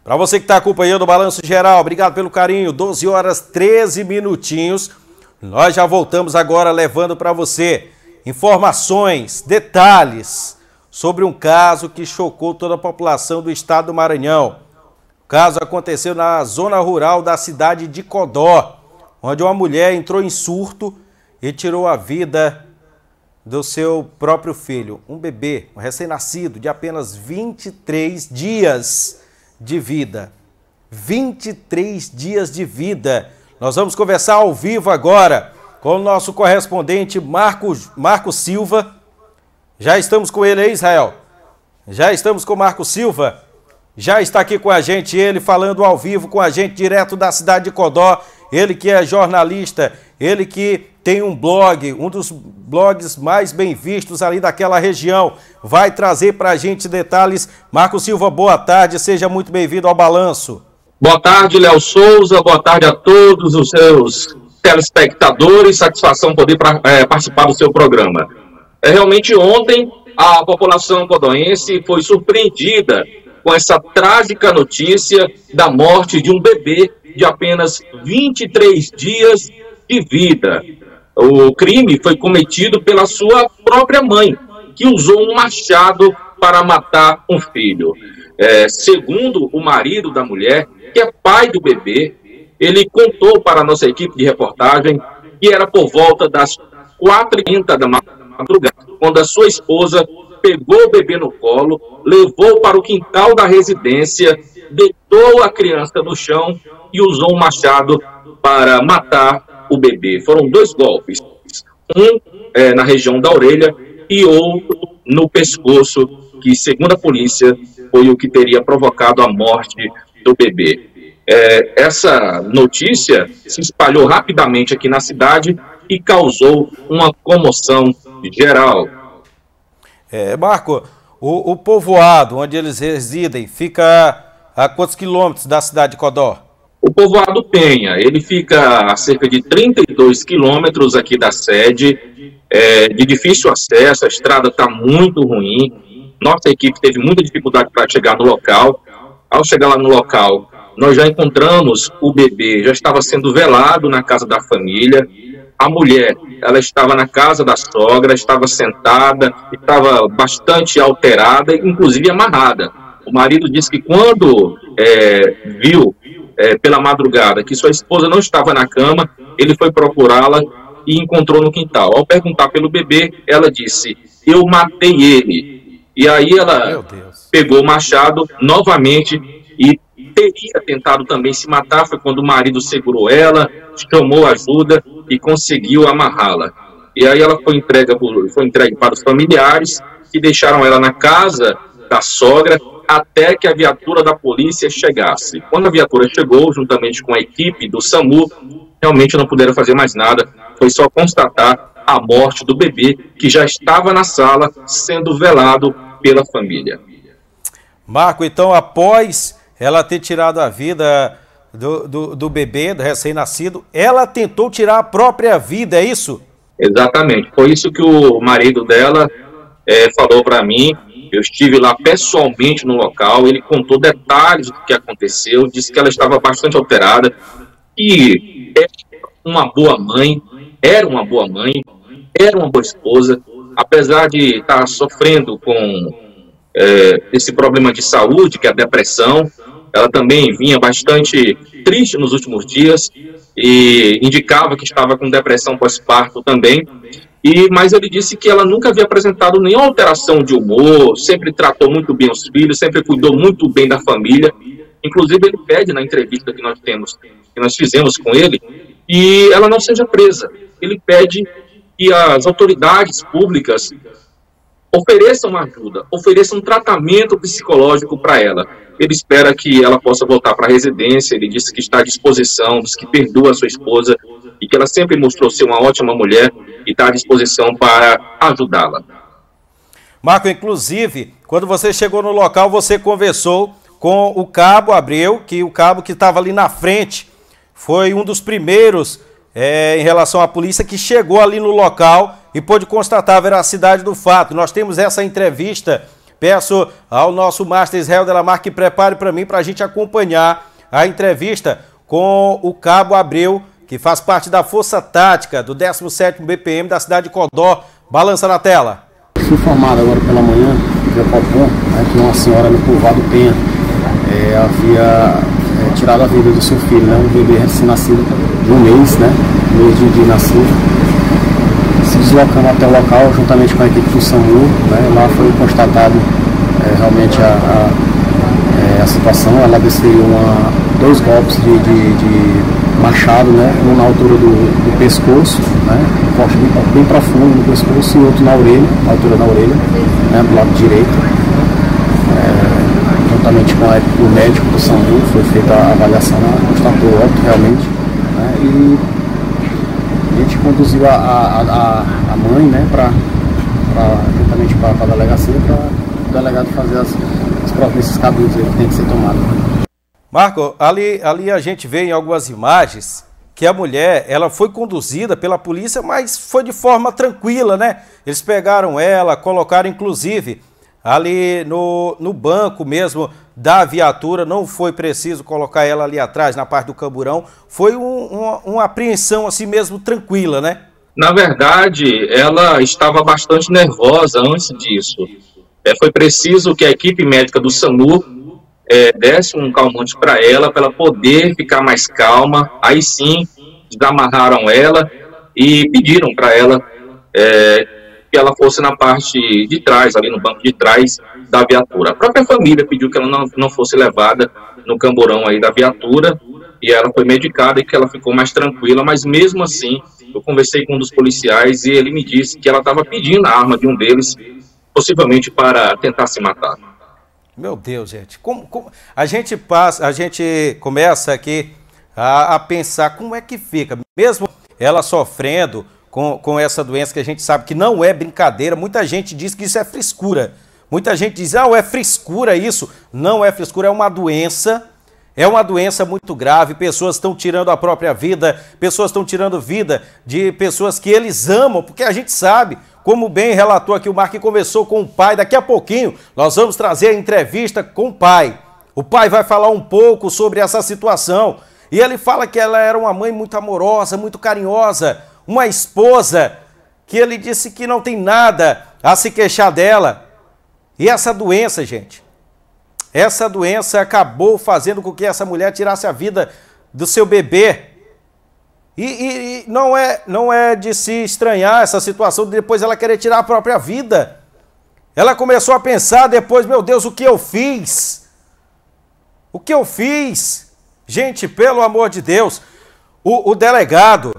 Para você que está acompanhando o Balanço Geral, obrigado pelo carinho. 12 horas 13 minutinhos. Nós já voltamos agora levando para você informações, detalhes sobre um caso que chocou toda a população do estado do Maranhão. O caso aconteceu na zona rural da cidade de Codó, onde uma mulher entrou em surto e tirou a vida do seu próprio filho, um bebê, um recém-nascido de apenas 23 dias de vida. 23 dias de vida. Nós vamos conversar ao vivo agora com o nosso correspondente Marco Silva. Já estamos com ele aí, Israel? Já estamos com o Marco Silva? Já está aqui com a gente, ele falando ao vivo com a gente, direto da cidade de Codó. Ele que é jornalista, ele que tem um blog, um dos blogs mais bem vistos ali daquela região. Vai trazer para a gente detalhes. Marco Silva, boa tarde, seja muito bem-vindo ao Balanço. Boa tarde, Léo Souza, boa tarde a todos os seus telespectadores, satisfação poder participar do seu programa. Realmente ontem a população codoense foi surpreendida com essa trágica notícia da morte de um bebê de apenas 23 dias de vida. O crime foi cometido pela sua própria mãe, que usou um machado para matar um filho. Segundo o marido da mulher, que é pai do bebê, ele contou para a nossa equipe de reportagem que era por volta das 4h30 da madrugada, quando a sua esposa pegou o bebê no colo, levou para o quintal da residência, deitou a criança no chão e usou um machado para matar o bebê. Foram 2 golpes, um na região da orelha e outro no pescoço, que segundo a polícia foi o que teria provocado a morte do bebê. Essa notícia se espalhou rapidamente aqui na cidade e causou uma comoção geral. Marco, o povoado onde eles residem fica a quantos quilômetros da cidade de Codó? O povoado Penha, ele fica a cerca de 32 quilômetros aqui da sede, de difícil acesso, a estrada está muito ruim, nossa equipe teve muita dificuldade para chegar no local. Ao chegar lá no local, nós já encontramos o bebê, já estava sendo velado na casa da família. A mulher, ela estava na casa da sogra, estava sentada, estava bastante alterada, inclusive amarrada. O marido disse que quando viu pela madrugada que sua esposa não estava na cama, ele foi procurá-la e encontrou no quintal. Ao perguntar pelo bebê, ela disse: "Eu matei ele". E aí ela pegou o machado novamente e teria tentado também se matar. Foi quando o marido segurou ela, chamou ajuda e conseguiu amarrá-la. E aí ela foi entregue para os familiares, que deixaram ela na casa da sogra até que a viatura da polícia chegasse. Quando a viatura chegou, juntamente com a equipe do SAMU, realmente não puderam fazer mais nada, foi só constatar a morte do bebê, que já estava na sala sendo velado pela família. Marco, então após ela ter tirado a vida do bebê, do recém-nascido, ela tentou tirar a própria vida, é isso? Exatamente, foi isso que o marido dela falou para mim. Eu estive lá pessoalmente no local, ele contou detalhes do que aconteceu, disse que ela estava bastante alterada, e era uma boa mãe, era uma boa esposa, apesar de estar sofrendo com esse problema de saúde, que é a depressão. Ela também vinha bastante triste nos últimos dias e indicava que estava com depressão pós-parto também. Mas ele disse que ela nunca havia apresentado nenhuma alteração de humor, sempre tratou muito bem os filhos, sempre cuidou muito bem da família. Inclusive ele pede na entrevista que nós fizemos com ele, que ela não seja presa. Ele pede que as autoridades públicas ofereçam ajuda, ofereçam um tratamento psicológico para ela. Ele espera que ela possa voltar para a residência. Ele disse que está à disposição, disse que perdoa a sua esposa e que ela sempre mostrou ser uma ótima mulher e está à disposição para ajudá-la. Marco, inclusive, quando você chegou no local, você conversou com o cabo Abreu, que o cabo que estava ali na frente foi um dos primeiros em relação à polícia que chegou ali no local e pôde constatar a veracidade do fato. Nós temos essa entrevista Peço ao nosso Master Israel Delamar que prepare para mim, para a gente acompanhar a entrevista com o Cabo Abreu, que faz parte da Força Tática do 17º BPM da cidade de Codó. Balança na tela. Fui informado agora pela manhã, via Copom, que uma senhora no Povoado Penha havia tirado a vida do seu filho, um bebê recém-nascido de um mês, mês de nascido. Se deslocando até o local, juntamente com a equipe do SAMU, lá foi constatado realmente a situação. Ela desferiu dois golpes de machado, um na altura do pescoço, um corte bem profundo no pescoço, e outro na orelha, na altura da orelha, do lado direito. Juntamente com o médico do SAMU, foi feita a avaliação, constatou o óbito realmente, e a gente conduziu a mãe, juntamente para a delegacia, para o delegado fazer as providências cabíveis que tem que ser tomadas. Marco, ali a gente vê em algumas imagens que a mulher, ela foi conduzida pela polícia, mas foi de forma tranquila, Eles pegaram ela, colocaram inclusive ali no banco mesmo da viatura, não foi preciso colocar ela ali atrás, na parte do camburão, foi uma apreensão assim mesmo tranquila, Na verdade, ela estava bastante nervosa antes disso. Foi preciso que a equipe médica do SAMU desse um calmante para ela poder ficar mais calma. Aí sim, desamarraram ela e pediram para ela que ela fosse na parte de trás, ali no banco de trás da viatura. A própria família pediu que ela não fosse levada no camburão aí da viatura, e ela foi medicada e que ela ficou mais tranquila, mas mesmo assim, eu conversei com um dos policiais e ele me disse que ela estava pedindo a arma de um deles, possivelmente para tentar se matar. Meu Deus, gente, a gente começa aqui a pensar como é que fica, mesmo ela sofrendo com essa doença que a gente sabe que não é brincadeira. Muita gente diz que isso é frescura, muita gente diz, é frescura isso, não é frescura, é uma doença muito grave, pessoas estão tirando a própria vida, pessoas estão tirando vida de pessoas que eles amam, porque a gente sabe, como bem relatou aqui o Marco, que conversou com o pai. Daqui a pouquinho nós vamos trazer a entrevista com o pai vai falar um pouco sobre essa situação, e ele fala que ela era uma mãe muito amorosa, muito carinhosa, uma esposa que ele disse que não tem nada a se queixar dela. E essa doença, gente, essa doença acabou fazendo com que essa mulher tirasse a vida do seu bebê. E não é de se estranhar essa situação de depois ela querer tirar a própria vida. Ela começou a pensar depois, meu Deus, o que eu fiz? O que eu fiz? Gente, pelo amor de Deus, o delegado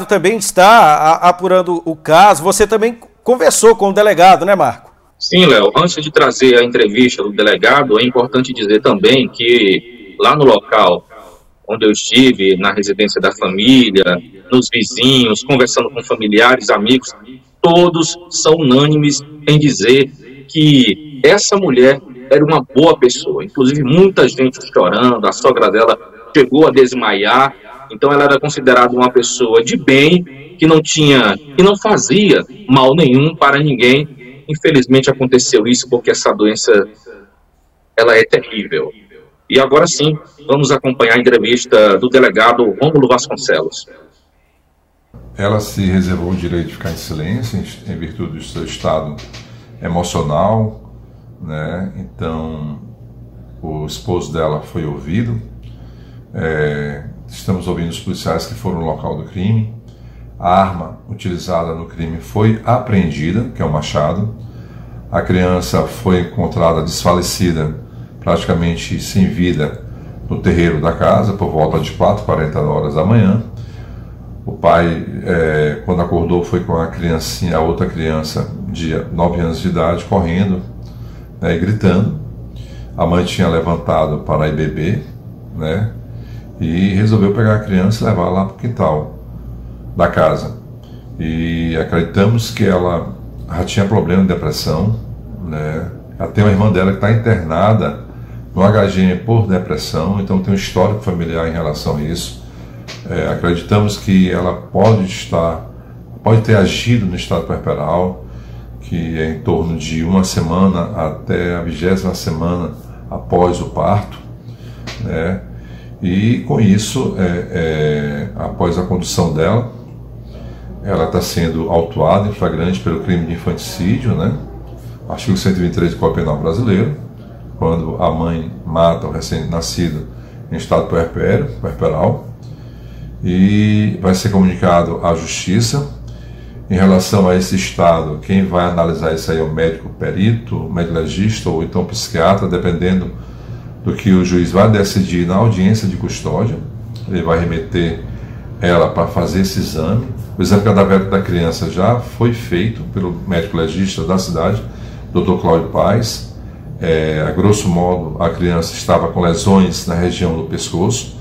também está apurando o caso. Você também conversou com o delegado, Marco? Sim, Léo. Antes de trazer a entrevista do delegado, é importante dizer também que lá no local onde eu estive, na residência da família, nos vizinhos, conversando com familiares, amigos, todos são unânimes em dizer que essa mulher era uma boa pessoa. Inclusive, muita gente chorando, a sogra dela chegou a desmaiar. Então ela era considerada uma pessoa de bem, que não fazia mal nenhum para ninguém. Infelizmente aconteceu isso porque essa doença, ela é terrível. E agora sim, vamos acompanhar a entrevista do delegado Rômulo Vasconcelos. Ela se reservou o direito de ficar em silêncio em virtude do seu estado emocional, Então, o esposo dela foi ouvido. Estamos ouvindo os policiais que foram no local do crime. A arma utilizada no crime foi apreendida, que é um machado. A criança foi encontrada desfalecida, praticamente sem vida, no terreiro da casa, por volta de 4h40 da manhã. O pai, quando acordou, foi com a outra criança de 9 anos de idade, correndo, e gritando. A mãe tinha levantado para ir beber, e resolveu pegar a criança e levar lá para o quintal da casa. E acreditamos que ela já tinha problema de depressão, Ela tem uma irmã dela que está internada no HGM por depressão, então tem um histórico familiar em relação a isso. Acreditamos que ela pode ter agido no estado puerperal, que é em torno de 1 semana até a 20ª semana após o parto, né? E com isso, após a condução dela, ela está sendo autuada em flagrante pelo crime de infanticídio, né? Artigo 123 do Código Penal brasileiro, quando a mãe mata o recém-nascido em estado puerperal, e vai ser comunicado à Justiça. Em relação a esse estado, quem vai analisar isso aí é o médico perito, o médico legista ou então o psiquiatra, dependendo do que o juiz vai decidir na audiência de custódia. Ele vai remeter ela para fazer esse exame. O exame cadavérico da criança já foi feito pelo médico legista da cidade, Dr. Cláudio Paes. A grosso modo, a criança estava com lesões na região do pescoço,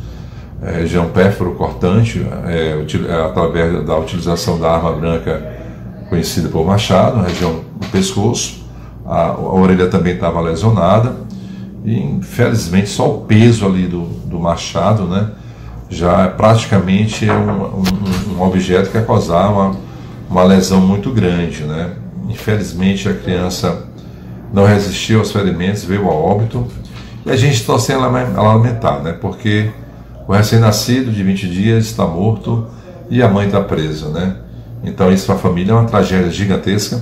região pérfuro-cortante, através da utilização da arma branca conhecida por machado, na região do pescoço. A orelha também estava lesionada e, infelizmente, só o peso ali do machado, né, já praticamente é um objeto que ia causar uma lesão muito grande, né. Infelizmente, a criança não resistiu aos ferimentos, veio a óbito, e a gente está sem lamentar, né, porque o recém-nascido de 20 dias está morto e a mãe está presa, né? Então isso para a família é uma tragédia gigantesca,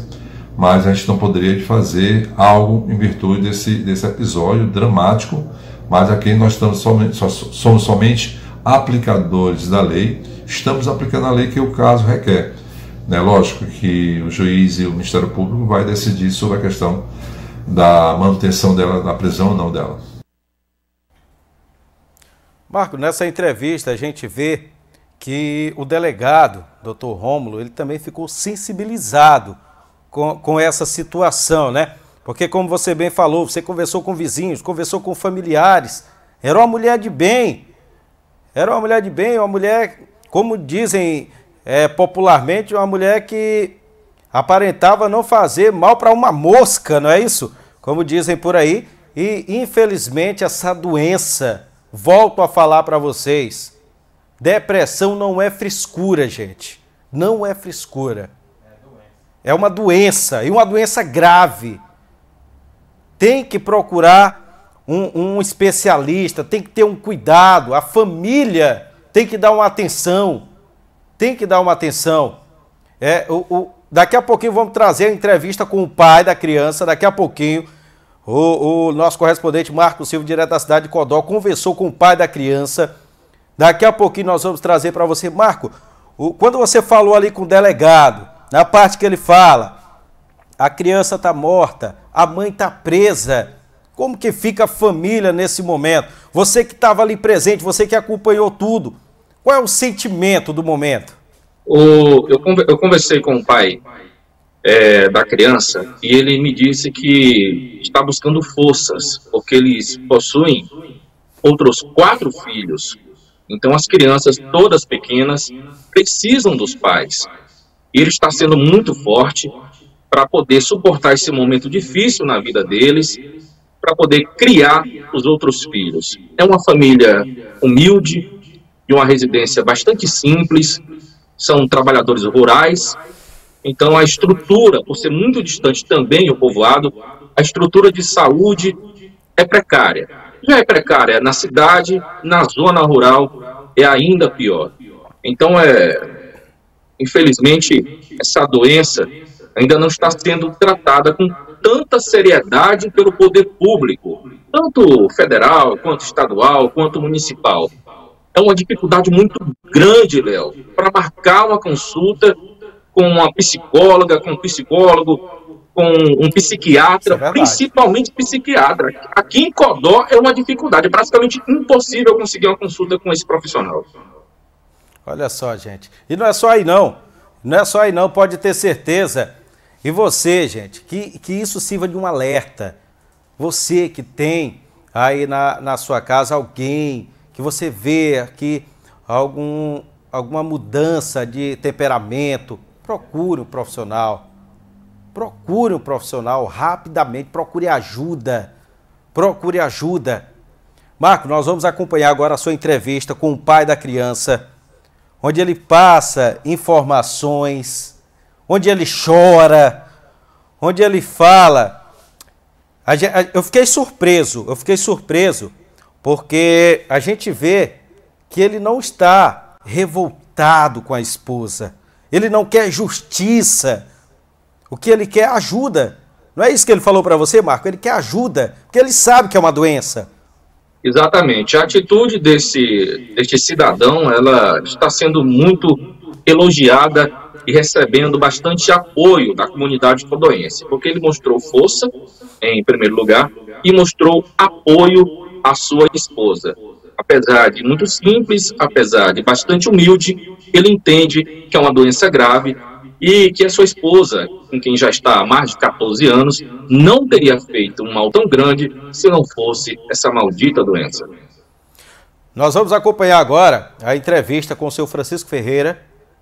mas a gente não poderia fazer algo em virtude desse episódio dramático, mas aqui nós somos somente aplicadores da lei, estamos aplicando a lei que o caso requer, né? Lógico que o juiz e o Ministério Público vai decidir sobre a questão da manutenção dela, da prisão ou não dela. Marco, nessa entrevista a gente vê que o delegado, Dr. Rômulo, ele também ficou sensibilizado com essa situação, né? Porque, como você bem falou, você conversou com vizinhos, conversou com familiares, era uma mulher de bem, uma mulher, como dizem popularmente, uma mulher que aparentava não fazer mal para uma mosca, não é isso? Como dizem por aí, e infelizmente essa doença, volto a falar para vocês, depressão não é frescura, gente. Não é frescura. É uma doença, e uma doença grave. Tem que procurar um especialista, tem que ter um cuidado, a família tem que dar uma atenção. Tem que dar uma atenção. Daqui a pouquinho vamos trazer a entrevista com o pai da criança, daqui a pouquinho. O nosso correspondente Marco Silva, direto da cidade de Codó, conversou com o pai da criança. Daqui a pouquinho nós vamos trazer para você. Marco, quando você falou ali com o delegado, na parte que ele fala, a criança está morta, a mãe está presa, como que fica a família nesse momento? Você que estava ali presente, você que acompanhou tudo, qual é o sentimento do momento? Eu conversei com o pai da criança, e ele me disse que está buscando forças, porque eles possuem outros 4 filhos. Então as crianças, todas pequenas, precisam dos pais. E ele está sendo muito forte para poder suportar esse momento difícil na vida deles, para poder criar os outros filhos. É uma família humilde, de uma residência bastante simples, são trabalhadores rurais. Então a estrutura, por ser muito distante também o povoado, a estrutura de saúde é precária. Já é precária na cidade, na zona rural é ainda pior. Então infelizmente essa doença ainda não está sendo tratada com tanta seriedade pelo poder público, tanto federal, quanto estadual, quanto municipal. É uma dificuldade muito grande, Léo, para marcar uma consulta com uma psicóloga, com um psicólogo, com um psiquiatra, principalmente psiquiatra. Aqui em Codó é uma dificuldade, é praticamente impossível conseguir uma consulta com esse profissional. Olha só, gente. E não é só aí não, pode ter certeza. E você, gente, que isso sirva de um alerta. Você que tem aí na sua casa alguém que você vê aqui alguma mudança de temperamento, procure um profissional. Procure um profissional rapidamente, procure ajuda. Procure ajuda. Marco, nós vamos acompanhar agora a sua entrevista com o pai da criança, onde ele passa informações, onde ele chora, onde ele fala... Eu fiquei surpreso, porque a gente vê que ele não está revoltado com a esposa. Ele não quer justiça. O que ele quer é ajuda. Não é isso que ele falou para você, Marco? Ele quer ajuda, porque ele sabe que é uma doença. Exatamente. A atitude deste cidadão, ela está sendo muito elogiada e recebendo bastante apoio da comunidade rodoense, porque ele mostrou força, em primeiro lugar, e mostrou apoio à sua esposa. Apesar de muito simples, apesar de bastante humilde, ele entende que é uma doença grave e que a sua esposa, com quem já está há mais de 14 anos, não teria feito um mal tão grande se não fosse essa maldita doença. Nós vamos acompanhar agora a entrevista com o seu Francisco Ferreira,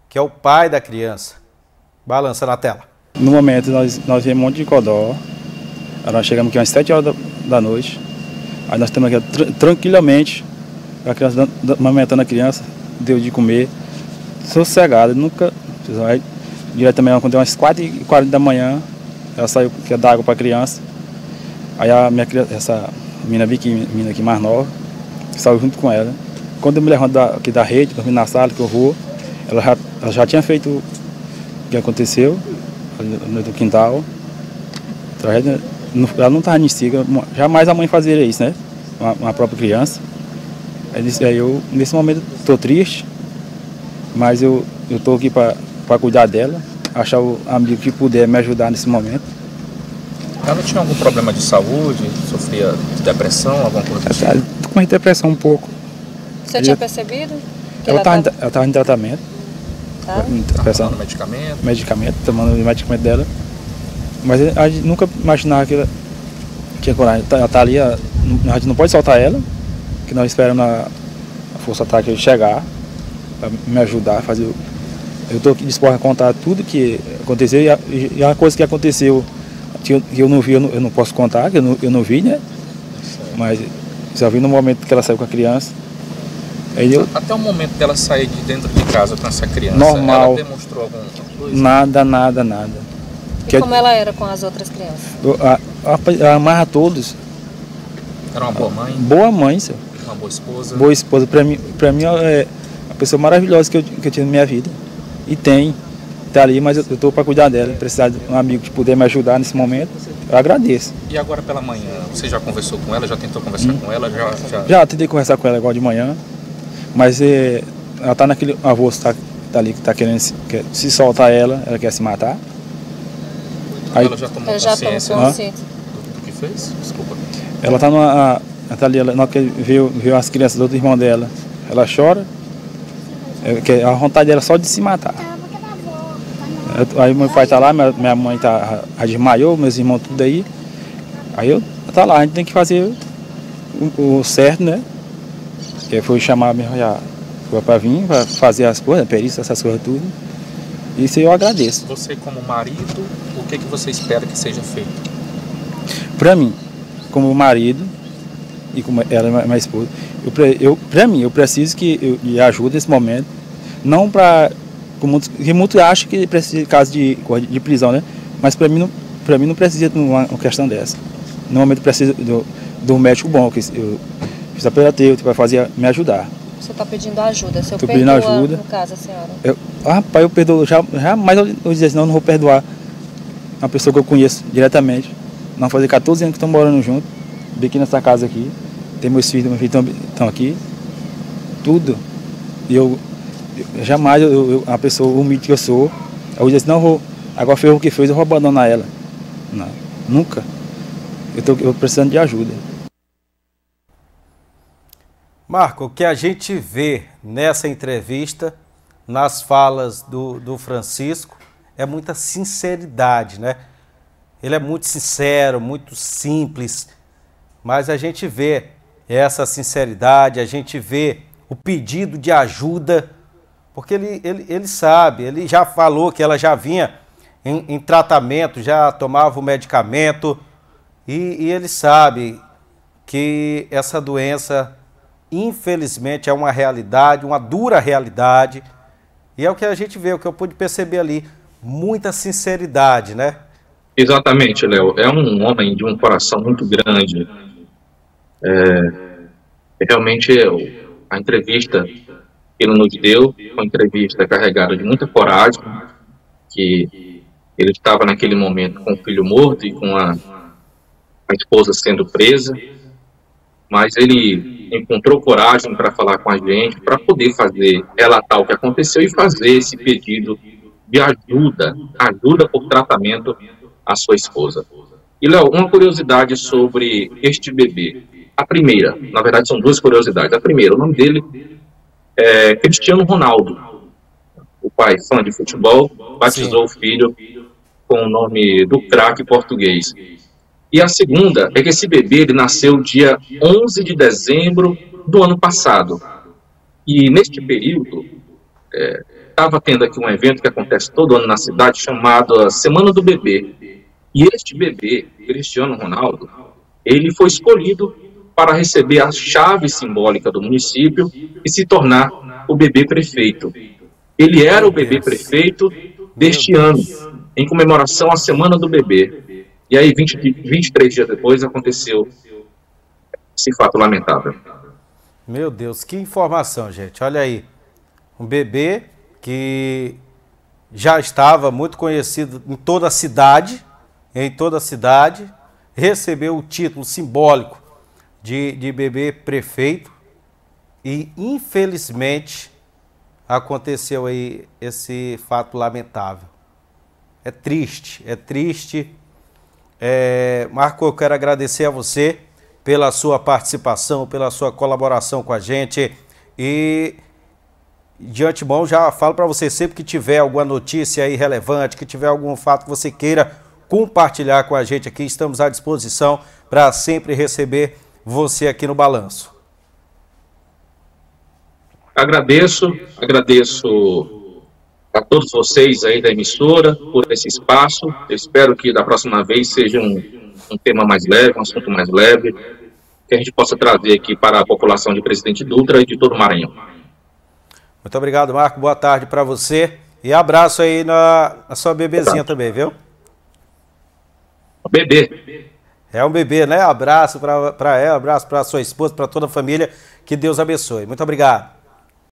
que é o pai da criança. Balança na tela. No momento, nós viemos em Monte de Codó. Nós chegamos aqui às 7 horas da noite. Aí nós estamos aqui tranquilamente, a criança amamentando a criança, deu de comer, sossegada, nunca... Aí, diretamente, quando deu umas 4h40 da manhã, ela saiu que é dar água para a criança. Aí essa menina aqui mais nova, saiu junto com ela. Quando eu me levanto aqui da rede, dormi na sala, que eu vou, ela já tinha feito o que aconteceu no quintal. Ela não estava nistiga, jamais a mãe fazia isso, né? Uma própria criança. Aí eu, nesse momento, estou triste, mas eu estou aqui para cuidar dela, achar o amigo que puder me ajudar nesse momento. Ela tinha algum problema de saúde? Sofria de depressão, alguma coisa assim? Ela está com depressão um pouco. Você tinha percebido? Ela estava em tratamento. Tá? Tomando medicamento? Tomando o medicamento dela. Mas a gente nunca imaginava que ela tinha coragem. Ela está ali, a gente não pode soltar ela, que nós esperamos a Força Tática chegar para me ajudar a fazer. Eu estou disposto a contar tudo que aconteceu e a coisa que aconteceu que eu não vi, eu não posso contar, que eu não vi, né? Mas já vi no momento que ela saiu com a criança. Até o momento dela sair de dentro de casa com essa criança, normal, ela demonstrou alguma coisa? Nada. E como ela era com as outras crianças? Ela amarra todos. Era uma boa mãe? Boa mãe, senhor. Uma boa esposa? Boa esposa. Para mim é a pessoa maravilhosa que eu tive na minha vida. E tá ali, mas eu estou para cuidar dela. Precisar de um amigo que puder me ajudar nesse momento, eu agradeço. E agora pela manhã, você já conversou com ela? Já tentou conversar com ela? Já tentei conversar com ela agora de manhã, mas ela está naquele avô que tá ali, que está querendo se soltar ela quer se matar. Aí, ela já tomou consciência do que fez? Desculpa. Ela está ali, na hora que viu as crianças do outro irmão dela, ela chora. A vontade dela só de se matar. Aí meu pai está lá, minha mãe desmaiou, meus irmãos tudo aí. Aí tá lá, a gente tem que fazer o certo, né? Que foi chamar mesmo para vir, para fazer as coisas, perícia, essas coisas tudo. Isso eu agradeço. Você como marido, o que você espera que seja feito? Para mim, como marido e como ela é minha esposa, eu preciso de ajuda nesse momento, não para que muitos acham que precisa de caso de prisão, né? Mas para mim não precisa de uma questão dessa. No momento precisa do médico bom, que eu fiz a terapeuta para me ajudar. Você está pedindo ajuda, se eu Estou pedindo ajuda. No caso, a senhora? Rapaz, eu perdoo, jamais eu dizer assim, não vou perdoar uma pessoa que eu conheço diretamente. Não fazer 14 anos que estão morando juntos, aqui nessa casa aqui. Tem meus filhos estão aqui. Tudo. E jamais, a pessoa humilde que eu sou, eu dizer assim, não vou, agora fez o que fez, eu vou abandonar ela. Não, nunca. Eu estou precisando de ajuda. Marco, o que a gente vê nessa entrevista, nas falas do Francisco, é muita sinceridade, né? Ele é muito sincero, muito simples, mas a gente vê essa sinceridade, a gente vê o pedido de ajuda, porque ele sabe, ele já falou que ela já vinha em tratamento, já tomava o medicamento, e ele sabe que essa doença, infelizmente, é uma realidade, uma dura realidade, e é o que a gente vê, o que eu pude perceber ali, muita sinceridade, né? Exatamente, Léo. É um homem de um coração muito grande. Realmente, a entrevista que ele nos deu foi uma entrevista carregada de muita coragem, que ele estava naquele momento com o filho morto e com a esposa sendo presa, mas ele encontrou coragem para falar com a gente, para poder relatar o que aconteceu e fazer esse pedido de ajuda por tratamento à sua esposa. E, Léo, uma curiosidade sobre este bebê. A primeira, na verdade são duas curiosidades. A primeira, o nome dele é Cristiano Ronaldo. O pai, fã de futebol, batizou o filho com o nome do craque português. E a segunda é que esse bebê ele nasceu dia 11 de dezembro do ano passado. E neste período, estava tendo aqui um evento que acontece todo ano na cidade, chamado Semana do Bebê. E este bebê, Cristiano Ronaldo, ele foi escolhido para receber a chave simbólica do município e se tornar o bebê prefeito. Ele era o bebê prefeito deste ano, em comemoração à Semana do Bebê. E aí, 23 dias depois, aconteceu esse fato lamentável. Meu Deus, que informação, gente. Olha aí, um bebê que já estava muito conhecido em toda a cidade, recebeu o título simbólico de bebê prefeito e, infelizmente, aconteceu aí esse fato lamentável. É triste, é triste. Marco, eu quero agradecer a você pela sua participação, pela sua colaboração com a gente e de antemão já falo para você, sempre que tiver alguma notícia aí relevante, que tiver algum fato que você queira compartilhar com a gente aqui, estamos à disposição para sempre receber você aqui no Balanço. Agradeço a todos vocês aí da emissora por esse espaço. Eu espero que da próxima vez seja um tema mais leve, um assunto mais leve, que a gente possa trazer aqui para a população de Presidente Dutra e de todo o Maranhão. Muito obrigado, Marco. Boa tarde para você e abraço aí na sua bebezinha também, viu? Bebê. É um bebê, né? Abraço para ela, abraço para sua esposa, para toda a família. Que Deus abençoe. Muito obrigado.